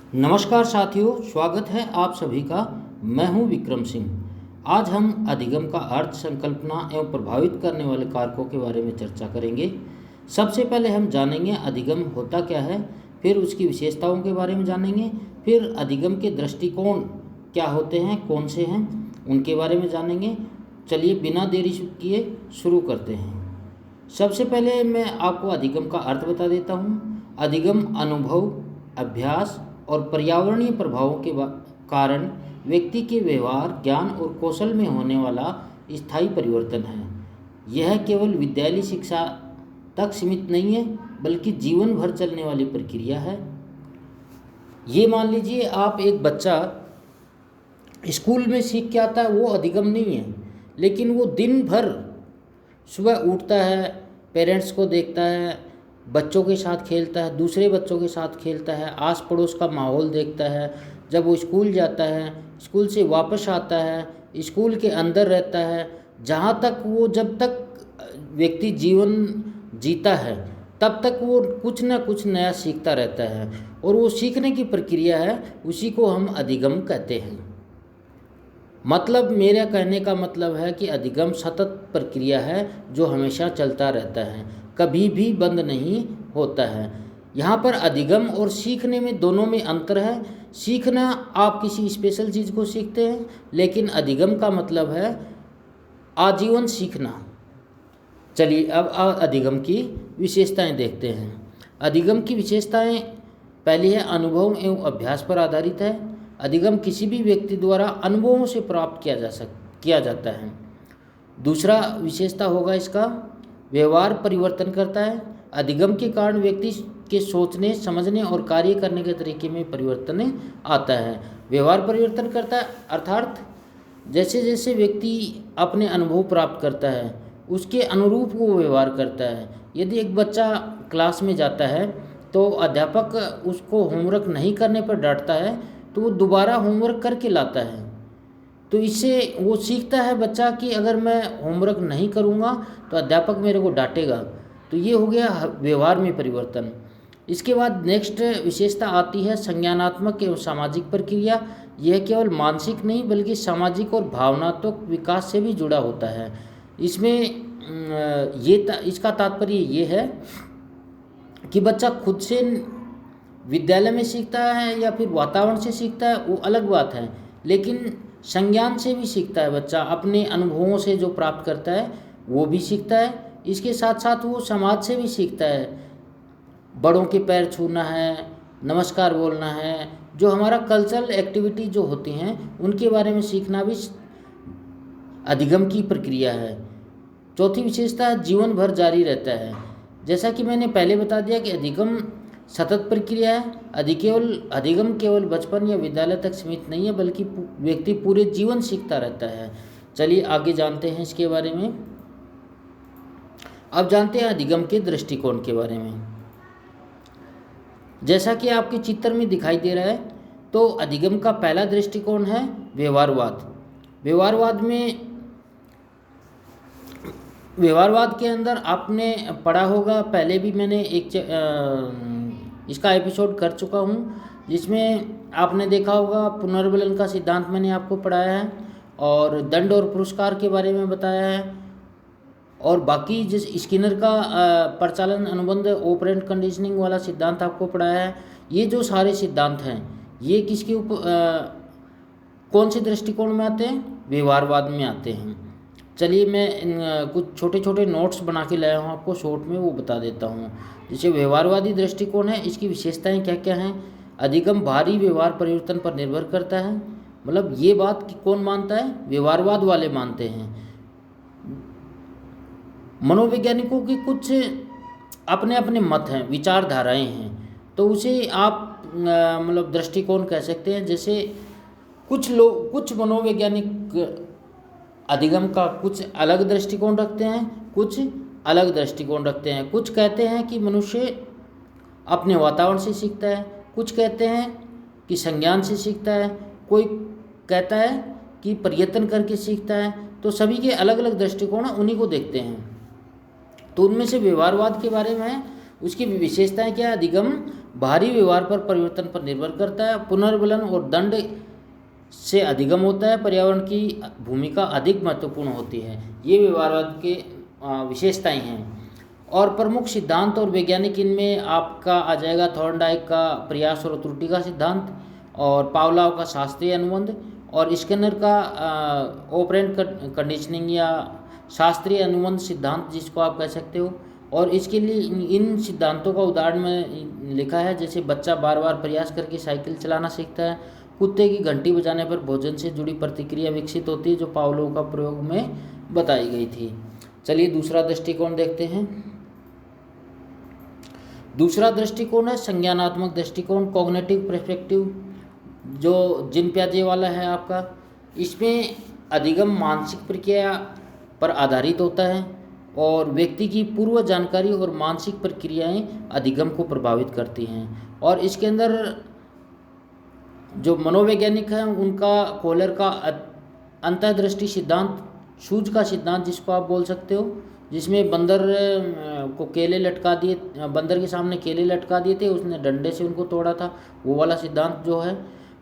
नमस्कार साथियों, स्वागत है आप सभी का। मैं हूं विक्रम सिंह। आज हम अधिगम का अर्थ, संकल्पना एवं प्रभावित करने वाले कारकों के बारे में चर्चा करेंगे। सबसे पहले हम जानेंगे अधिगम होता क्या है, फिर उसकी विशेषताओं के बारे में जानेंगे, फिर अधिगम के दृष्टिकोण क्या होते हैं, कौन से हैं, उनके बारे में जानेंगे। चलिए बिना देरी किए शुरू करते हैं। सबसे पहले मैं आपको अधिगम का अर्थ बता देता हूँ। अधिगम अनुभव, अभ्यास और पर्यावरणीय प्रभावों के कारण व्यक्ति के व्यवहार, ज्ञान और कौशल में होने वाला स्थायी परिवर्तन है। यह केवल विद्यालय शिक्षा तक सीमित नहीं है, बल्कि जीवन भर चलने वाली प्रक्रिया है। ये मान लीजिए आप एक बच्चा स्कूल में सीख के आता है, वो अधिगम नहीं है, लेकिन वो दिन भर सुबह उठता है, पेरेंट्स को देखता है, बच्चों के साथ खेलता है, दूसरे बच्चों के साथ खेलता है, आस पड़ोस का माहौल देखता है। जब वो स्कूल जाता है, स्कूल से वापस आता है, स्कूल के अंदर रहता है, जहाँ तक वो जब तक व्यक्ति जीवन जीता है तब तक वो कुछ ना कुछ नया सीखता रहता है, और वो सीखने की प्रक्रिया है, उसी को हम अधिगम कहते हैं। मतलब मेरा कहने का मतलब है कि अधिगम सतत प्रक्रिया है जो हमेशा चलता रहता है, कभी भी बंद नहीं होता है। यहाँ पर अधिगम और सीखने में दोनों में अंतर है। सीखना आप किसी स्पेशल चीज़ को सीखते हैं, लेकिन अधिगम का मतलब है आजीवन सीखना। चलिए अब अधिगम की विशेषताएं देखते हैं। अधिगम की विशेषताएं, पहली है अनुभव एवं अभ्यास पर आधारित है। अधिगम किसी भी व्यक्ति द्वारा अनुभवों से प्राप्त किया जाता है। दूसरा विशेषता होगा इसका, व्यवहार परिवर्तन करता है। अधिगम के कारण व्यक्ति के सोचने, समझने और कार्य करने के तरीके में परिवर्तन आता है। व्यवहार परिवर्तन करता है अर्थात जैसे जैसे व्यक्ति अपने अनुभव प्राप्त करता है, उसके अनुरूप वो व्यवहार करता है। यदि एक बच्चा क्लास में जाता है तो अध्यापक उसको होमवर्क नहीं करने पर डांटता है, तो वो दोबारा होमवर्क करके लाता है। तो इससे वो सीखता है बच्चा कि अगर मैं होमवर्क नहीं करूँगा तो अध्यापक मेरे को डांटेगा। तो ये हो गया व्यवहार में परिवर्तन। इसके बाद नेक्स्ट विशेषता आती है संज्ञानात्मक एवं सामाजिक प्रक्रिया। यह केवल मानसिक नहीं बल्कि सामाजिक और भावनात्मक विकास से भी जुड़ा होता है। इसमें इसका तात्पर्य ये है कि बच्चा खुद से विद्यालय में सीखता है या फिर वातावरण से सीखता है, वो अलग बात है, लेकिन संज्ञान से भी सीखता है बच्चा। अपने अनुभवों से जो प्राप्त करता है वो भी सीखता है। इसके साथ साथ वो समाज से भी सीखता है। बड़ों के पैर छूना है, नमस्कार बोलना है, जो हमारा कल्चरल एक्टिविटी जो होती हैं उनके बारे में सीखना भी अधिगम की प्रक्रिया है। चौथी विशेषता जीवन भर जारी रहता है। जैसा कि मैंने पहले बता दिया कि अधिगम सतत प्रक्रिया है। अधिगम केवल बचपन या विद्यालय तक सीमित नहीं है, बल्कि व्यक्ति पूरे जीवन सीखता रहता है। चलिए आगे जानते हैं इसके बारे में। अब जानते हैं अधिगम के दृष्टिकोण के बारे में। जैसा कि आपके चित्र में दिखाई दे रहा है, तो अधिगम का पहला दृष्टिकोण है व्यवहारवाद। व्यवहारवाद के अंदर आपने पढ़ा होगा, पहले भी मैंने इसका एपिसोड कर चुका हूँ, जिसमें आपने देखा होगा पुनर्बलन का सिद्धांत मैंने आपको पढ़ाया है, और दंड और पुरस्कार के बारे में बताया है, और बाकी जिस स्किनर का प्रचालन अनुबंध ऑपरेंट कंडीशनिंग वाला सिद्धांत आपको पढ़ाया है। ये जो सारे सिद्धांत हैं ये किसके कौन से दृष्टिकोण में आते हैं? व्यवहारवाद में आते हैं। चलिए मैं कुछ छोटे छोटे नोट्स बना के लाया हूँ, आपको शॉर्ट में वो बता देता हूँ। जैसे व्यवहारवादी दृष्टिकोण है, इसकी विशेषताएं क्या क्या हैं? अधिगम भारी व्यवहार परिवर्तन पर निर्भर करता है। मतलब ये बात कौन मानता है? व्यवहारवाद वाले मानते हैं। मनोवैज्ञानिकों की कुछ अपने अपने मत हैं, विचारधाराएं हैं, तो उसे आप मतलब दृष्टिकोण कह सकते हैं। जैसे कुछ मनोवैज्ञानिक अधिगम का कुछ अलग दृष्टिकोण रखते हैं, कुछ अलग दृष्टिकोण रखते हैं। कुछ कहते हैं कि मनुष्य अपने वातावरण से सीखता है, कुछ कहते हैं कि संज्ञान से सीखता है, कोई कहता है कि प्रयत्न करके सीखता है। तो सभी के अलग अलग दृष्टिकोण, उन्हीं को देखते हैं। तो उनमें से व्यवहारवाद के बारे में उसकी विशेषताएं क्या है? अधिगम बाहरी व्यवहार पर परिवर्तन पर निर्भर करता है, पुनर्बलन और दंड से अधिगम होता है, पर्यावरण की भूमिका अधिक महत्वपूर्ण होती है। ये व्यवहारवाद के विशेषताएं हैं। और प्रमुख सिद्धांत और वैज्ञानिक इनमें आपका आ जाएगा थॉर्नडाइक का प्रयास और त्रुटि का सिद्धांत, और पावलोव का शास्त्रीय अनुबंध, और स्किनर का ऑपरेंट कंडीशनिंग या शास्त्रीय अनुबंध सिद्धांत जिसको आप कह सकते हो। और इसके लिए इन सिद्धांतों का उदाहरण में लिखा है, जैसे बच्चा बार बार प्रयास करके साइकिल चलाना सीखता है, कुत्ते की घंटी बजाने पर भोजन से जुड़ी प्रतिक्रिया विकसित होती है, जो पावलोव का प्रयोग में बताई गई थी। चलिए दूसरा दृष्टिकोण देखते हैं। दूसरा दृष्टिकोण है संज्ञानात्मक दृष्टिकोण, कॉग्निटिव पर्सपेक्टिव, जो जिन प्याजे वाला है आपका। इसमें अधिगम मानसिक प्रक्रिया पर आधारित होता है और व्यक्ति की पूर्व जानकारी और मानसिक प्रक्रियाएं अधिगम को प्रभावित करती हैं। और इसके अंदर जो मनोवैज्ञानिक हैं उनका कोहलर का अंतर्दृष्टि सिद्धांत, शूज का सिद्धांत जिसको आप बोल सकते हो, जिसमें बंदर को केले लटका दिए, बंदर के सामने केले लटका दिए थे, उसने डंडे से उनको तोड़ा था, वो वाला सिद्धांत जो है।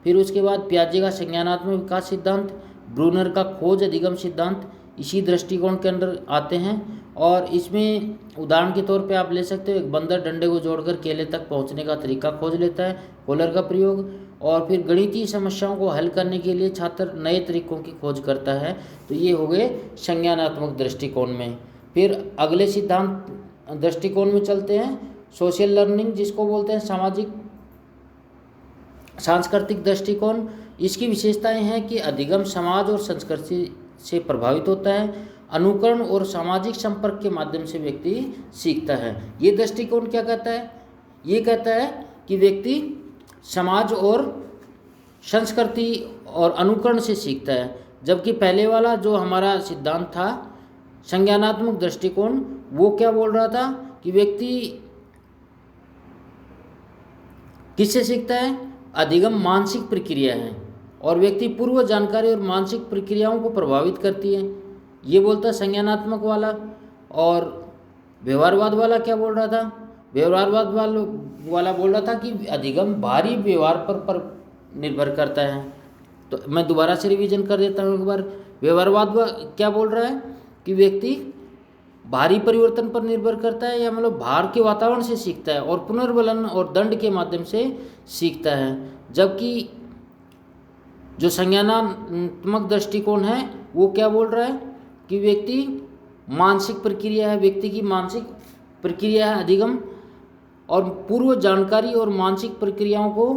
फिर उसके बाद पियाजे का संज्ञानात्मक विकास सिद्धांत, ब्रूनर का खोज अधिगम सिद्धांत इसी दृष्टिकोण के अंदर आते हैं। और इसमें उदाहरण के तौर पे आप ले सकते हो, एक बंदर डंडे को जोड़कर केले तक पहुंचने का तरीका खोज लेता है, कोहलर का प्रयोग। और फिर गणितीय समस्याओं को हल करने के लिए छात्र नए तरीकों की खोज करता है। तो ये हो गए संज्ञानात्मक दृष्टिकोण में। फिर अगले सिद्धांत दृष्टिकोण में चलते हैं, सोशल लर्निंग जिसको बोलते हैं, सामाजिक सांस्कृतिक दृष्टिकोण। इसकी विशेषताएं हैं कि अधिगम समाज और संस्कृति से प्रभावित होता है, अनुकरण और सामाजिक संपर्क के माध्यम से व्यक्ति सीखता है। ये दृष्टिकोण क्या कहता है? ये कहता है कि व्यक्ति समाज और संस्कृति और अनुकरण से सीखता है, जबकि पहले वाला जो हमारा सिद्धांत था संज्ञानात्मक दृष्टिकोण, वो क्या बोल रहा था कि व्यक्ति किससे सीखता है? अधिगम मानसिक प्रक्रिया है और व्यक्ति पूर्व जानकारी और मानसिक प्रक्रियाओं को प्रभावित करती है, ये बोलता है संज्ञानात्मक वाला। और व्यवहारवाद वाला क्या बोल रहा था? व्यवहारवाद वाला बोल रहा था कि अधिगम बाहरी व्यवहार पर निर्भर करता है। तो मैं दोबारा से रिवीजन कर देता हूँ एक बार। व्यवहारवाद क्या बोल रहा है कि व्यक्ति बाहरी परिवर्तन पर निर्भर करता है, या मतलब बाहर के वातावरण से सीखता है और पुनर्बलन और दंड के माध्यम से सीखता है। जबकि जो संज्ञानात्मक दृष्टिकोण है वो क्या बोल रहा है कि व्यक्ति मानसिक प्रक्रिया है, व्यक्ति की मानसिक प्रक्रिया है अधिगम, और पूर्व जानकारी और मानसिक प्रक्रियाओं को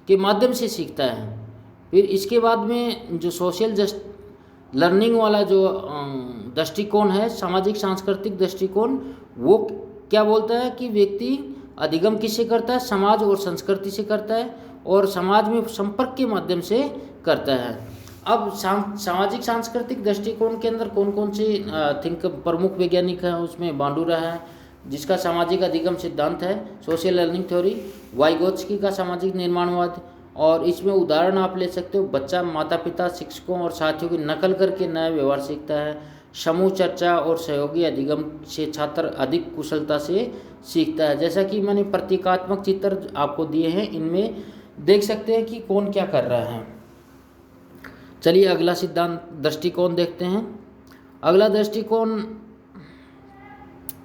के माध्यम से सीखता है। फिर इसके बाद में जो सोशल लर्निंग वाला जो दृष्टिकोण है, सामाजिक सांस्कृतिक दृष्टिकोण, वो क्या बोलता है कि व्यक्ति अधिगम किससे करता है? समाज और संस्कृति से करता है और समाज में संपर्क के माध्यम से करता है। अब सामाजिक सांस्कृतिक दृष्टिकोण के अंदर कौन कौन से प्रमुख वैज्ञानिक हैं? उसमें बांडुरा है जिसका सामाजिक अधिगम सिद्धांत है, सोशल लर्निंग थ्योरी, वाइगोत्स्की का सामाजिक निर्माणवाद। और इसमें उदाहरण आप ले सकते हो, बच्चा माता पिता, शिक्षकों और साथियों की नकल करके नया व्यवहार सीखता है। समूह चर्चा और सहयोगी अधिगम से छात्र अधिक कुशलता से सीखता है। जैसा कि मैंने प्रतीकात्मक चित्र आपको दिए हैं, इनमें देख सकते हैं कि कौन क्या कर रहा है। चलिए अगला सिद्धांत दृष्टिकोण देखते हैं। अगला दृष्टिकोण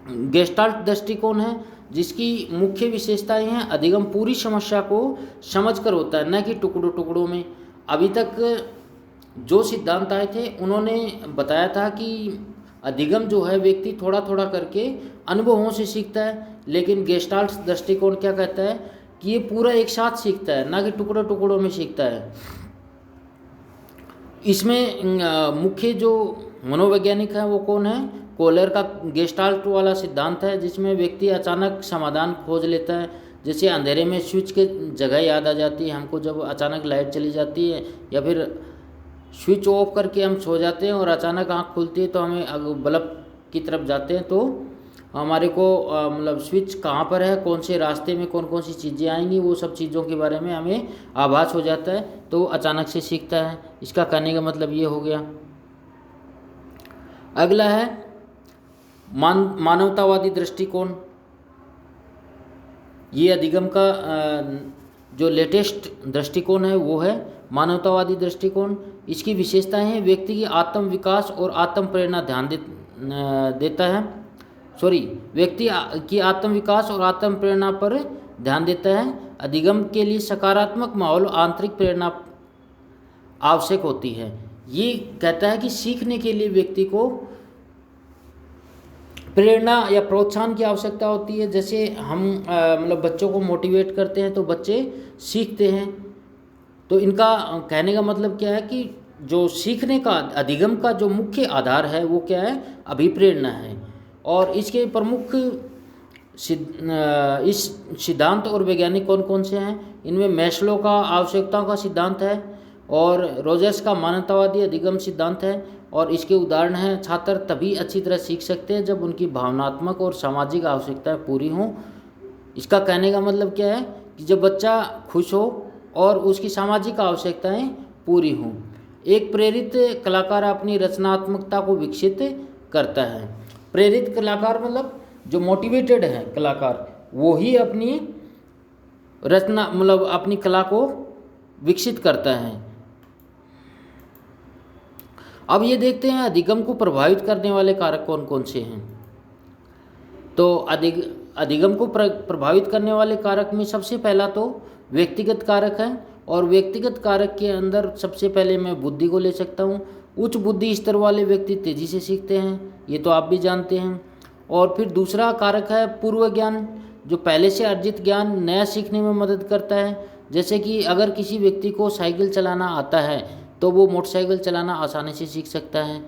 गेस्टाल्ट दृष्टिकोण है, जिसकी मुख्य विशेषताएं हैं अधिगम पूरी समस्या को समझकर होता है, न कि टुकड़ों टुकड़ों में। अभी तक जो सिद्धांत आए थे उन्होंने बताया था कि अधिगम जो है व्यक्ति थोड़ा थोड़ा करके अनुभवों से सीखता है, लेकिन गेस्टाल्ट दृष्टिकोण क्या कहता है कि ये पूरा एक साथ सीखता है, ना कि टुकड़ों टुकड़ों में सीखता है। इसमें मुख्य जो मनोवैज्ञानिक है वो कौन है? कोहलर का गेस्टाल्ट वाला सिद्धांत है, जिसमें व्यक्ति अचानक समाधान खोज लेता है। जैसे अंधेरे में स्विच के जगह याद आ जाती है हमको, जब अचानक लाइट चली जाती है या फिर स्विच ऑफ करके हम सो जाते हैं और अचानक आँख खुलती है तो हमें बल्ब की तरफ जाते हैं, तो हमारे को मतलब स्विच कहाँ पर है, कौन से रास्ते में कौन कौन सी चीज़ें आएंगी, वो सब चीज़ों के बारे में हमें आभास हो जाता है, तो अचानक से सीखता है। इसका कहने का मतलब ये हो गया। अगला है मानवतावादी दृष्टिकोण। ये अधिगम का जो लेटेस्ट दृष्टिकोण है वो है मानवतावादी दृष्टिकोण। इसकी विशेषताएं हैं, व्यक्ति की आत्म विकास और आत्म प्रेरणा देता है। व्यक्ति की आत्म विकास और आत्म प्रेरणा पर ध्यान देता है। अधिगम के लिए सकारात्मक माहौल, आंतरिक प्रेरणा आवश्यक होती है। ये कहता है कि सीखने के लिए व्यक्ति को प्रेरणा या प्रोत्साहन की आवश्यकता होती है। जैसे हम मतलब बच्चों को मोटिवेट करते हैं तो बच्चे सीखते हैं। तो इनका कहने का मतलब क्या है कि जो सीखने का अधिगम का जो मुख्य आधार है वो क्या है, अभिप्रेरणा है। और इसके प्रमुख इस सिद्धांत और वैज्ञानिक कौन कौन से हैं, इनमें मैस्लो का आवश्यकताओं का सिद्धांत है और रोजर्स का मानवतावादी अधिगम सिद्धांत है। और इसके उदाहरण हैं, छात्र तभी अच्छी तरह सीख सकते हैं जब उनकी भावनात्मक और सामाजिक आवश्यकताएं पूरी हों। इसका कहने का मतलब क्या है कि जब बच्चा खुश हो और उसकी सामाजिक आवश्यकताएं पूरी हों। एक प्रेरित कलाकार अपनी रचनात्मकता को विकसित करता है। प्रेरित कलाकार मतलब जो मोटिवेटेड है कलाकार, वो ही अपनी रचना मतलब अपनी कला को विकसित करता है। अब ये देखते हैं अधिगम को प्रभावित करने वाले कारक कौन कौन से हैं। तो अधिगम को प्रभावित करने वाले कारक में सबसे पहला तो व्यक्तिगत कारक है। और व्यक्तिगत कारक के अंदर सबसे पहले मैं बुद्धि को ले सकता हूँ। उच्च बुद्धि स्तर वाले व्यक्ति तेज़ी से सीखते हैं, ये तो आप भी जानते हैं। और फिर दूसरा कारक है पूर्व ज्ञान, जो पहले से अर्जित ज्ञान नया सीखने में मदद करता है। जैसे कि अगर किसी व्यक्ति को साइकिल चलाना आता है तो वो मोटरसाइकिल चलाना आसानी से सीख सकता है,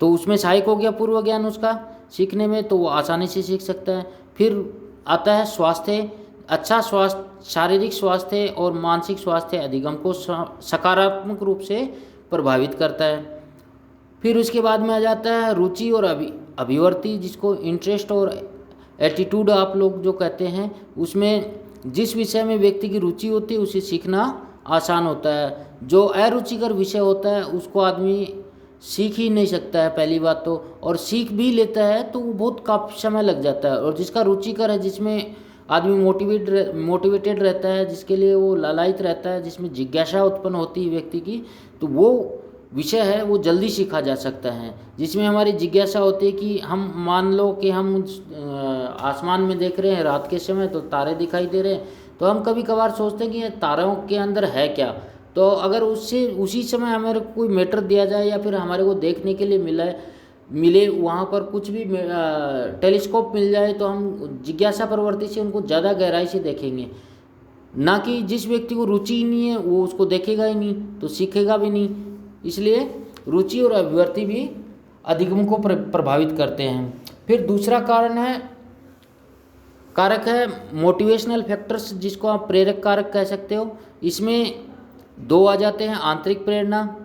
तो उसमें सहायक हो गया पूर्व ज्ञान उसका सीखने में, तो वो आसानी से सीख सकता है। फिर आता है स्वास्थ्य, अच्छा स्वास्थ्य, शारीरिक स्वास्थ्य और मानसिक स्वास्थ्य अधिगम को सकारात्मक रूप से प्रभावित करता है। फिर उसके बाद में आ जाता है रुचि और अभिवृत्ति, जिसको इंटरेस्ट और एटीट्यूड आप लोग जो कहते हैं। उसमें जिस विषय में व्यक्ति की रुचि होती है उसे सीखना आसान होता है। जो अरुचिकर विषय होता है उसको आदमी सीख ही नहीं सकता है पहली बात तो, और सीख भी लेता है तो वो बहुत काफ़ी समय लग जाता है। और जिसका रुचिकर है, जिसमें आदमी मोटिवेटेड रहता है, जिसके लिए वो लालायित रहता है, जिसमें जिज्ञासा उत्पन्न होती है व्यक्ति की, तो वो विषय है वो जल्दी सीखा जा सकता है। जिसमें हमारी जिज्ञासा होती है कि हम मान लो कि हम आसमान में देख रहे हैं रात के समय, तो तारे दिखाई दे रहे हैं, तो हम कभी कभार सोचते हैं कि तारों के अंदर है क्या। तो अगर उससे उसी समय हमारे कोई मैटर दिया जाए या फिर हमारे को देखने के लिए मिले वहाँ पर कुछ भी टेलीस्कोप मिल जाए, तो हम जिज्ञासा प्रवृत्ति से उनको ज़्यादा गहराई से देखेंगे। ना कि जिस व्यक्ति को रुचि ही नहीं है वो उसको देखेगा ही नहीं तो सीखेगा भी नहीं। इसलिए रुचि और अभिवृत्ति भी अधिगम को प्रभावित करते हैं। फिर दूसरा कारक है मोटिवेशनल फैक्टर्स, जिसको आप प्रेरक कारक कह सकते हो। इसमें दो आ जाते हैं। आंतरिक प्रेरणा,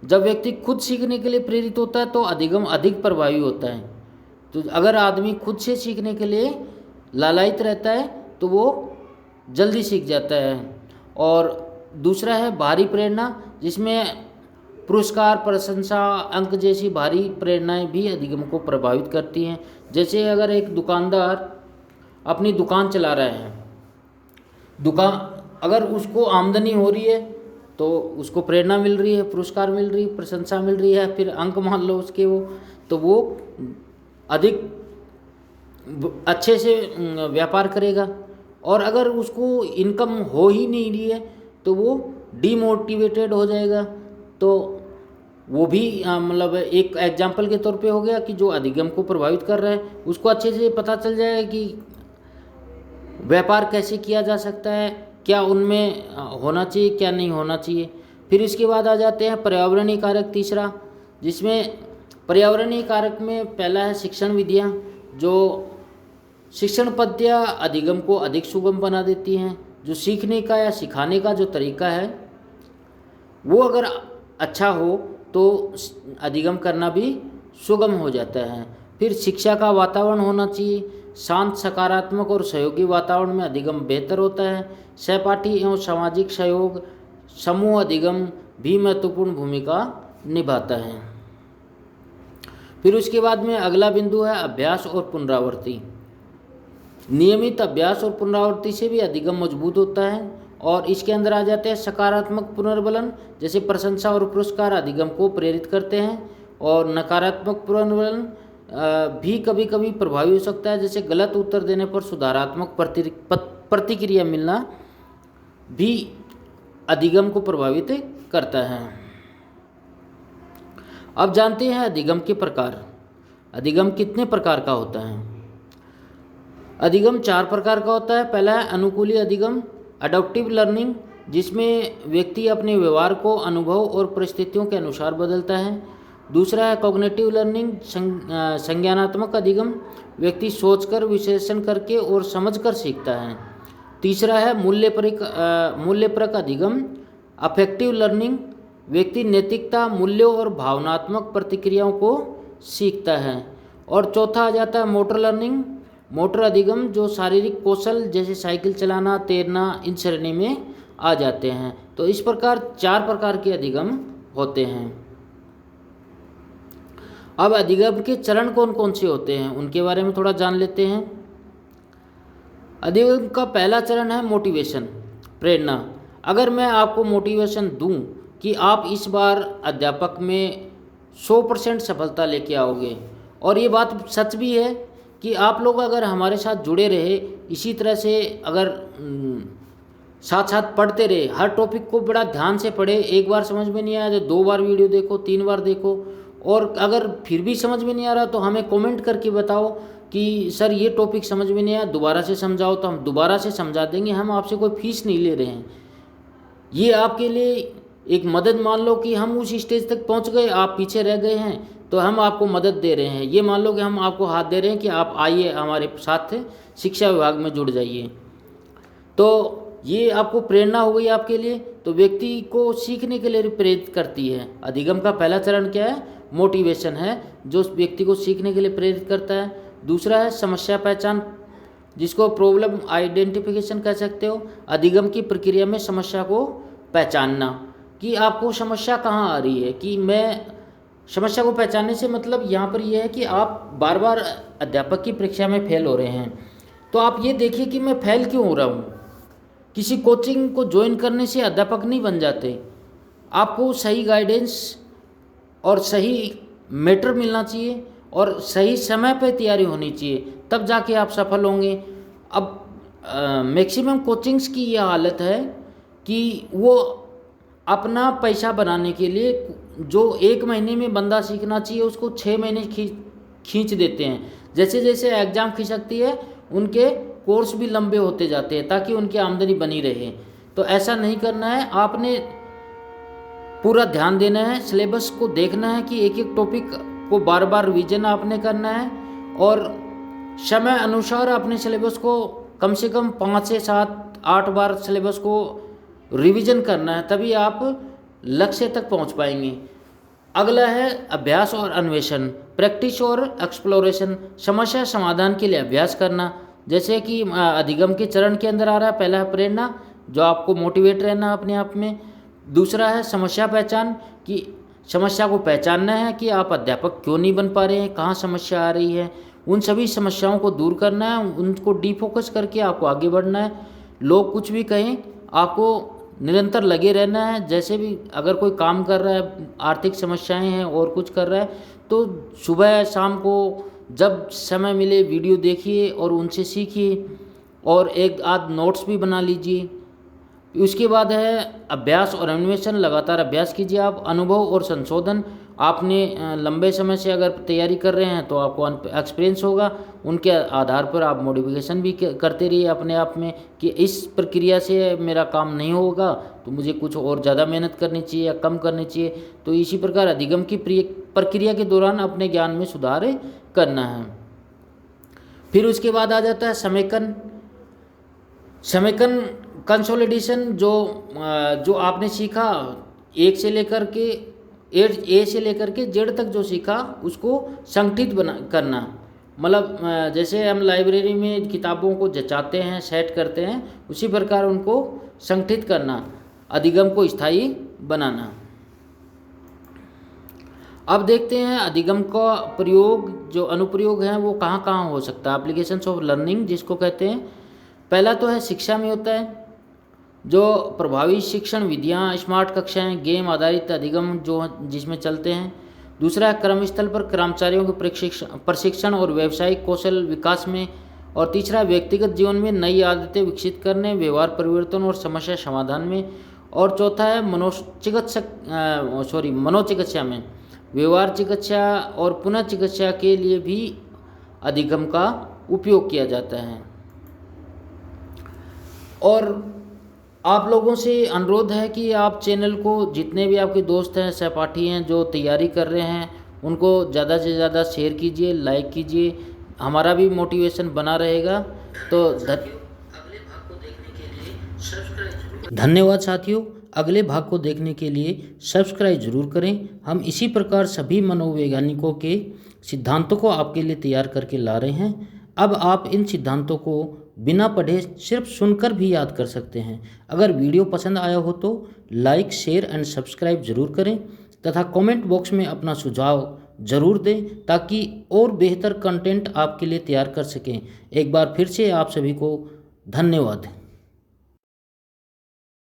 जब व्यक्ति खुद सीखने के लिए प्रेरित होता है तो अधिगम अधिक प्रभावी होता है। तो अगर आदमी खुद से सीखने के लिए लालायित रहता है तो वो जल्दी सीख जाता है। और दूसरा है बाहरी प्रेरणा, जिसमें पुरस्कार, प्रशंसा, अंक जैसी बाहरी प्रेरणाएं भी अधिगम को प्रभावित करती हैं। जैसे अगर एक दुकानदार अपनी दुकान चला रहा है, अगर उसको आमदनी हो रही है तो उसको प्रेरणा मिल रही है, पुरस्कार मिल रही है, प्रशंसा मिल रही है, फिर अंक मान लो उसके तो वो अधिक अच्छे से व्यापार करेगा। और अगर उसको इनकम हो ही नहीं रही है तो वो डीमोटिवेटेड हो जाएगा। तो वो भी मतलब एक एग्जाम्पल के तौर पे हो गया कि जो अधिगम को प्रभावित कर रहा है उसको अच्छे से पता चल जाएगा कि व्यापार कैसे किया जा सकता है, क्या उनमें होना चाहिए, क्या नहीं होना चाहिए। फिर इसके बाद आ जाते हैं पर्यावरणीय कारक तीसरा, जिसमें पर्यावरणीय कारक में पहला है शिक्षण विधियाँ। जो शिक्षण पद्धतियाँ अधिगम को अधिक सुगम बना देती हैं। जो सीखने का या सिखाने का जो तरीका है वो अगर अच्छा हो तो अधिगम करना भी सुगम हो जाता है। फिर शिक्षा का वातावरण होना चाहिए, शांत, सकारात्मक और सहयोगी वातावरण में अधिगम बेहतर होता है। सहपाठी एवं सामाजिक सहयोग, समूह अधिगम भी महत्वपूर्ण भूमिका निभाता है। फिर उसके बाद में अगला बिंदु है अभ्यास और पुनरावृत्ति। नियमित अभ्यास और पुनरावृत्ति से भी अधिगम मजबूत होता है। और इसके अंदर आ जाते हैं सकारात्मक पुनर्बलन, जैसे प्रशंसा और पुरस्कार अधिगम को प्रेरित करते हैं। और नकारात्मक पुनर्बलन भी कभी कभी प्रभावी हो सकता है, जैसे गलत उत्तर देने पर सुधारात्मक प्रतिक्रिया मिलना भी अधिगम को प्रभावित करता है। अब जानते हैं अधिगम के प्रकार। अधिगम कितने प्रकार का होता है? अधिगम 4 प्रकार का होता है। पहला है अनुकूली अधिगम, अडॉप्टिव लर्निंग, जिसमें व्यक्ति अपने व्यवहार को अनुभव और परिस्थितियों के अनुसार बदलता है। दूसरा है कॉग्निटिव लर्निंग, संज्ञानात्मक अधिगम, व्यक्ति सोचकर, विश्लेषण करके और समझकर सीखता है। तीसरा है मूल्यपरक अधिगम, अफेक्टिव लर्निंग, व्यक्ति नैतिकता, मूल्यों और भावनात्मक प्रतिक्रियाओं को सीखता है। और चौथा आ जाता है मोटर लर्निंग, मोटर अधिगम, जो शारीरिक कौशल जैसे साइकिल चलाना, तैरना, इन श्रेणी में आ जाते हैं। तो इस प्रकार 4 प्रकार के अधिगम होते हैं। अब अधिगम के चरण कौन कौन से होते हैं उनके बारे में थोड़ा जान लेते हैं। अधिगम का पहला चरण है मोटिवेशन, प्रेरणा। अगर मैं आपको मोटिवेशन दूं कि आप इस बार अध्यापक में 100% सफलता लेके आओगे, और ये बात सच भी है कि आप लोग अगर हमारे साथ जुड़े रहे, इसी तरह से अगर साथ साथ पढ़ते रहे, हर टॉपिक को बड़ा ध्यान से पढ़े, एक बार समझ में नहीं आया तो 2 बार वीडियो देखो, 3 बार देखो, और अगर फिर भी समझ में नहीं आ रहा तो हमें कमेंट करके बताओ कि सर ये टॉपिक समझ में नहीं आया, दोबारा से समझाओ, तो हम दोबारा से समझा देंगे। हम आपसे कोई फीस नहीं ले रहे हैं। ये आपके लिए एक मदद, मान लो कि हम उस स्टेज तक पहुंच गए, आप पीछे रह गए हैं, तो हम आपको मदद दे रहे हैं। ये मान लो कि हम आपको हाथ दे रहे हैं कि आप आइए हमारे साथ शिक्षा विभाग में जुड़ जाइए। तो ये आपको प्रेरणा हो गई आपके लिए, तो व्यक्ति को सीखने के लिए प्रेरित करती है। अधिगम का पहला चरण क्या है? मोटिवेशन है, जो व्यक्ति को सीखने के लिए प्रेरित करता है। दूसरा है समस्या पहचान, जिसको प्रॉब्लम आइडेंटिफिकेशन कह सकते हो। अधिगम की प्रक्रिया में समस्या को पहचानना कि आपको समस्या कहाँ आ रही है। कि मैं समस्या को पहचानने से मतलब यहाँ पर यह है कि आप बार बार अध्यापक की परीक्षा में फेल हो रहे हैं, तो आप ये देखिए कि मैं फेल क्यों हो रहा हूँ। किसी कोचिंग को ज्वाइन करने से अध्यापक नहीं बन जाते। आपको सही गाइडेंस और सही मैटर मिलना चाहिए और सही समय पर तैयारी होनी चाहिए, तब जाके आप सफल होंगे। अब मैक्सिमम कोचिंग्स की यह हालत है कि वो अपना पैसा बनाने के लिए जो 1 महीने में बंदा सीखना चाहिए उसको 6 महीने खींच देते हैं। जैसे जैसे एग्ज़ाम खिसकती है उनके कोर्स भी लंबे होते जाते हैं ताकि उनकी आमदनी बनी रहे। तो ऐसा नहीं करना है, आपने पूरा ध्यान देना है, सिलेबस को देखना है कि एक एक टॉपिक को बार बार रिवीजन आपने करना है, और समय अनुसार अपने सिलेबस को कम से कम 5 से 7 8 बार सिलेबस को रिवीजन करना है, तभी आप लक्ष्य तक पहुंच पाएंगे। अगला है अभ्यास और अन्वेषण, प्रैक्टिस और एक्सप्लोरेशन, समस्या समाधान के लिए अभ्यास करना। जैसे कि अधिगम के चरण के अंदर आ रहा है, पहला है प्रेरणा, जो आपको मोटिवेट रहना अपने आप में। दूसरा है समस्या पहचान, कि समस्या को पहचानना है कि आप अध्यापक क्यों नहीं बन पा रहे हैं, कहाँ समस्या आ रही है, उन सभी समस्याओं को दूर करना है, उनको डीफोकस करके आपको आगे बढ़ना है। लोग कुछ भी कहें, आपको निरंतर लगे रहना है। जैसे भी अगर कोई काम कर रहा है, आर्थिक समस्याएं हैं और कुछ कर रहा है, तो सुबह शाम को जब समय मिले वीडियो देखिए और उनसे सीखिए, और एक आध नोट्स भी बना लीजिए। उसके बाद है अभ्यास और अन्वेषण, लगातार अभ्यास कीजिए आप। अनुभव और संशोधन, आपने लंबे समय से अगर तैयारी कर रहे हैं तो आपको एक्सपीरियंस होगा, उनके आधार पर आप मॉडिफिकेशन भी करते रहिए अपने आप में कि इस प्रक्रिया से मेरा काम नहीं होगा तो मुझे कुछ और ज़्यादा मेहनत करनी चाहिए या कम करनी चाहिए। तो इसी प्रकार अधिगम की प्रक्रिया के दौरान अपने ज्ञान में सुधार करना है। फिर उसके बाद आ जाता है समेकन कंसोलिडेशन, जो आपने सीखा ए से लेकर के जेड तक जो सीखा उसको संगठित करना। मतलब जैसे हम लाइब्रेरी में किताबों को जचाते हैं, सेट करते हैं, उसी प्रकार उनको संगठित करना, अधिगम को स्थायी बनाना। अब देखते हैं अधिगम का प्रयोग, जो अनुप्रयोग है वो कहाँ कहाँ हो सकता है। एप्लीकेशंस ऑफ लर्निंग जिसको कहते हैं, पहला तो है शिक्षा में होता है, जो प्रभावी शिक्षण विधियाँ, स्मार्ट कक्षाएं, गेम आधारित अधिगम जो जिसमें चलते हैं। दूसरा है कर्मस्थल पर कर्मचारियों के प्रशिक्षण और व्यावसायिक कौशल विकास में। और तीसरा व्यक्तिगत जीवन में नई आदतें विकसित करने, व्यवहार परिवर्तन और समस्या समाधान में। और चौथा है मनोचिकित्सा में, व्यवहार चिकित्सा और पुनः चिकित्सा के लिए भी अधिगम का उपयोग किया जाता है। और आप लोगों से अनुरोध है कि आप चैनल को, जितने भी आपके दोस्त हैं, सहपाठी हैं जो तैयारी कर रहे हैं, उनको ज़्यादा से ज़्यादा शेयर कीजिए, लाइक कीजिए, हमारा भी मोटिवेशन बना रहेगा। तो धन्यवाद साथियों, अगले भाग को देखने के लिए सब्सक्राइब जरूर करें। हम इसी प्रकार सभी मनोवैज्ञानिकों के सिद्धांतों को आपके लिए तैयार करके ला रहे हैं। अब आप इन सिद्धांतों को बिना पढ़े सिर्फ सुनकर भी याद कर सकते हैं। अगर वीडियो पसंद आया हो तो लाइक, शेयर एंड सब्सक्राइब जरूर करें तथा कमेंट बॉक्स में अपना सुझाव ज़रूर दें, ताकि और बेहतर कंटेंट आपके लिए तैयार कर सकें। एक बार फिर से आप सभी को धन्यवाद।